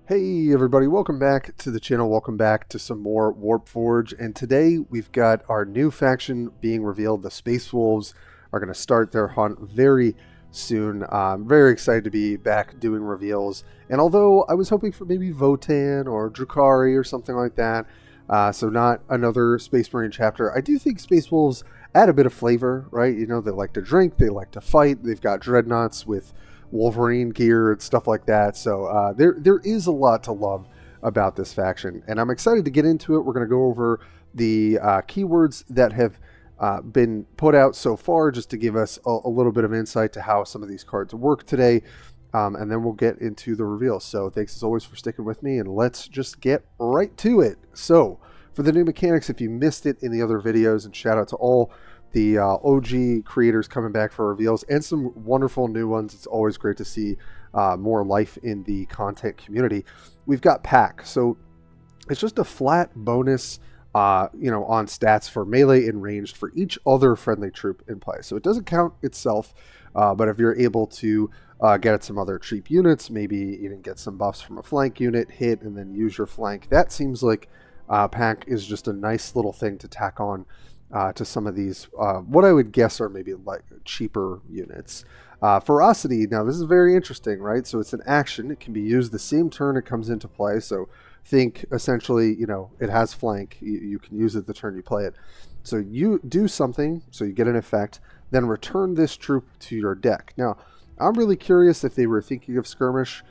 Hey everybody, welcome back to the channel, welcome back to some more Warpforge, and today we've got our new faction being revealed. The Space Wolves are going to start their hunt very soon. I'm very excited to be back doing reveals, and although I was hoping for maybe Votan or Drukhari or something like that, so not another Space Marine chapter, I do think Space Wolves add a bit of flavor, right? You know, they like to drink, they like to fight, they've got dreadnoughts with Wolverine gear and stuff like that. So there is a lot to love about this faction, and I'm excited to get into it. We're going to go over the keywords that have been put out so far, just to give us a little bit of insight to how some of these cards work today, and then we'll get into the reveal. So thanks as always for sticking with me, and let's just get right to it. So for the new mechanics, if you missed it in the other videos, and shout out to all the OG creators coming back for reveals and some wonderful new ones. It's always great to see more life in the content community. We've got Pack, so it's just a flat bonus, on stats for melee and ranged for each other friendly troop in play. So it doesn't count itself, but if you're able to get some other cheap units, maybe even get some buffs from a flank unit, hit, and then use your flank, that seems like Pack is just a nice little thing to tack on to some of these, what I would guess are maybe like cheaper units. Ferocity, now this is very interesting, right? So it's an action. It can be used the same turn it comes into play. So think essentially, it has flank. You can use it the turn you play it. So you do something, so you get an effect, then return this troop to your deck. Now, I'm really curious if they were thinking of skirmish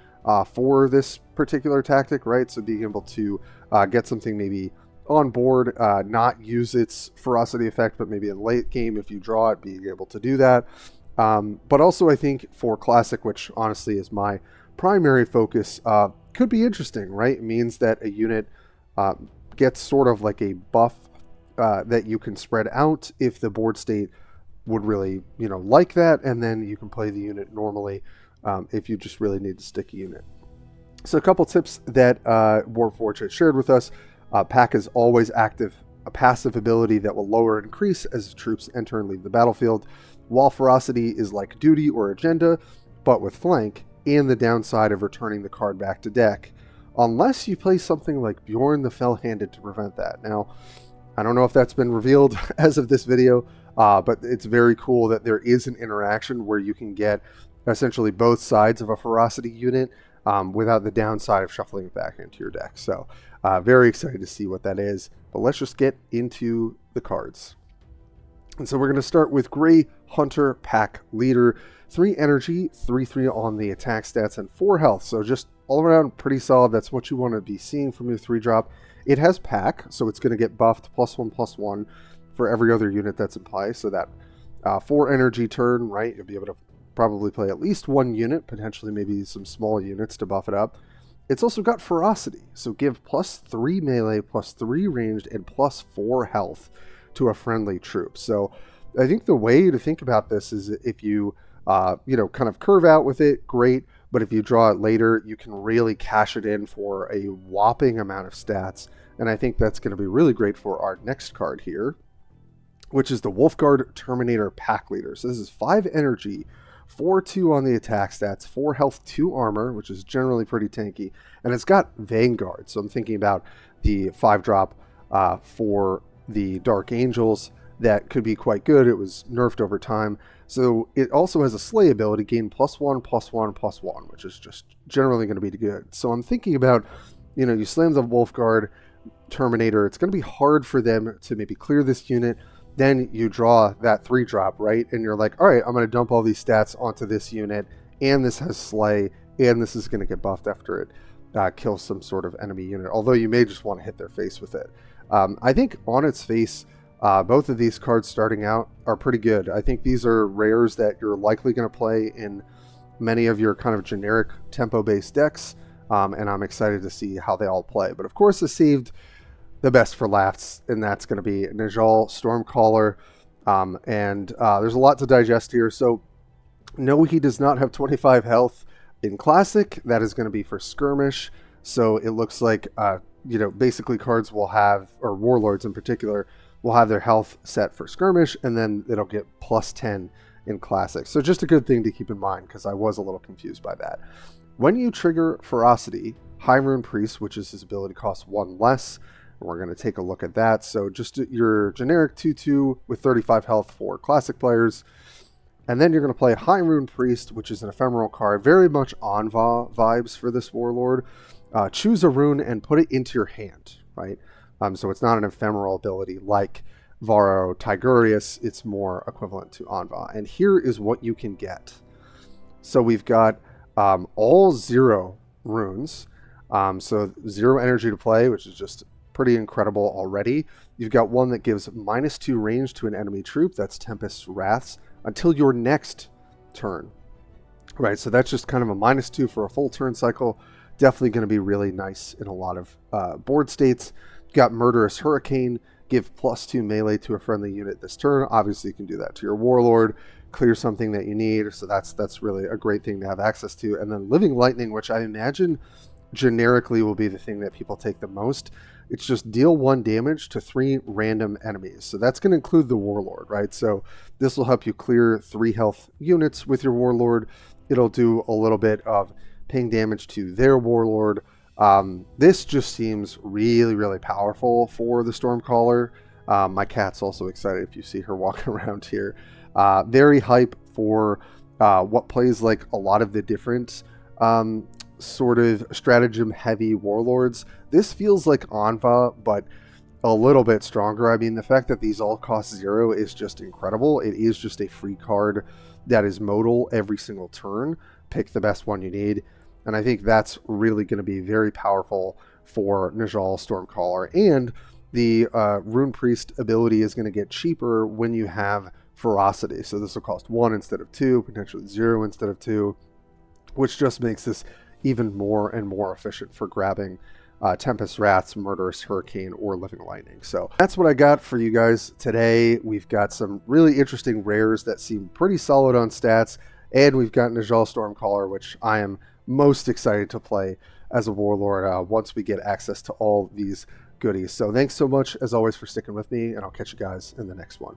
for this particular tactic, right? So being able to get something maybe on board, not use its ferocity effect, but maybe in late game, if you draw it, being able to do that. But also I think for classic, which honestly is my primary focus, could be interesting, right? It means that a unit gets sort of like a buff that you can spread out if the board state would really, like that, and then you can play the unit normally if you just really need to stick a unit. So a couple tips that Warpforge has shared with us. Pack is always active, a passive ability that will lower and increase as troops enter and leave the battlefield, while Ferocity is like Duty or Agenda, but with flank, and the downside of returning the card back to deck, unless you play something like Bjorn the Fell-Handed to prevent that. Now, I don't know if that's been revealed as of this video, but it's very cool that there is an interaction where you can get essentially both sides of a Ferocity unit without the downside of shuffling it back into your deck. So very excited to see what that is, but let's just get into the cards. And so we're going to start with Gray Hunter Pack Leader. 3 energy, 3/3 on the attack stats, and 4 health. So just all around pretty solid. That's what you want to be seeing from your 3-drop. It has Pack, so it's going to get buffed +1/+1 for every other unit that's in play. So that 4 energy turn, right, you'll be able to probably play at least 1 unit, potentially maybe some small units to buff it up. It's also got Ferocity, so give +3 melee, +3 ranged, and +4 health to a friendly troop. So I think the way to think about this is if you, kind of curve out with it, great, but if you draw it later, you can really cash it in for a whopping amount of stats, and I think that's going to be really great for our next card here, which is the Wolfguard Terminator Pack Leader. So this is 5 energy, 4/2 on the attack stats, 4 health, 2 armor, which is generally pretty tanky, and it's got Vanguard. So I'm thinking about the 5-drop for the Dark Angels. That could be quite good. It was nerfed over time. So it also has a Slay ability, gain +1/+1/+1, which is just generally going to be good. So I'm thinking about, you slam the Wolfguard Terminator, it's going to be hard for them to maybe clear this unit. Then you draw that 3-drop, right? And you're like, all right, I'm going to dump all these stats onto this unit, and this has Slay, and this is going to get buffed after it kills some sort of enemy unit, although you may just want to hit their face with it. I think on its face, both of these cards starting out are pretty good. I think these are rares that you're likely going to play in many of your kind of generic tempo-based decks, and I'm excited to see how they all play. But of course, I saved the best for last, and that's going to be Najal Stormcaller, and there's a lot to digest here. So no, he does not have 25 health in Classic. That is going to be for Skirmish. So it looks like basically cards will have, or Warlords in particular, will have their health set for Skirmish, and then it'll get +10 in Classic. So just a good thing to keep in mind, because I was a little confused by that. When you trigger Ferocity, High Rune Priest, which is his ability costs 1 less. And we're going to take a look at that. So just your generic 2/2 with 35 health for classic players. And then you're going to play High Rune Priest, which is an ephemeral card. Very much Anva vibes for this warlord. Choose a rune and put it into your hand, right? So it's not an ephemeral ability like Varro Tigurius. It's more equivalent to Anva. And here is what you can get. So we've got all 0 runes. So 0 energy to play, which is just pretty incredible already. You've got one that gives -2 range to an enemy troop. That's Tempest's Wraths until your next turn. Right, so that's just kind of a -2 for a full turn cycle. Definitely going to be really nice in a lot of board states. You've got Murderous Hurricane. Give +2 melee to a friendly unit this turn. Obviously, you can do that to your warlord. Clear something that you need. So that's really a great thing to have access to. And then Living Lightning, which I imagine generically will be the thing that people take the most. It's just deal 1 damage to 3 random enemies. So that's going to include the warlord, right? So this will help you clear 3 health units with your warlord. It'll do a little bit of ping damage to their warlord. This just seems really, really powerful for the Stormcaller. My cat's also excited if you see her walking around here. Very hype for what plays like a lot of the different sort of stratagem heavy warlords. This feels like Anva, but a little bit stronger. I mean, the fact that these all cost 0 is just incredible. It is just a free card that is modal every single turn. Pick the best one you need. And I think that's really going to be very powerful for Najal Stormcaller. And the Rune Priest ability is going to get cheaper when you have Ferocity. So this will cost 1 instead of 2, potentially 0 instead of 2, which just makes this even more and more efficient for grabbing Tempest Wraths, Murderous Hurricane, or Living Lightning. So that's what I got for you guys today. We've got some really interesting rares that seem pretty solid on stats, and we've got Najal Stormcaller, which I am most excited to play as a warlord once we get access to all these goodies. So thanks so much, as always, for sticking with me, and I'll catch you guys in the next one.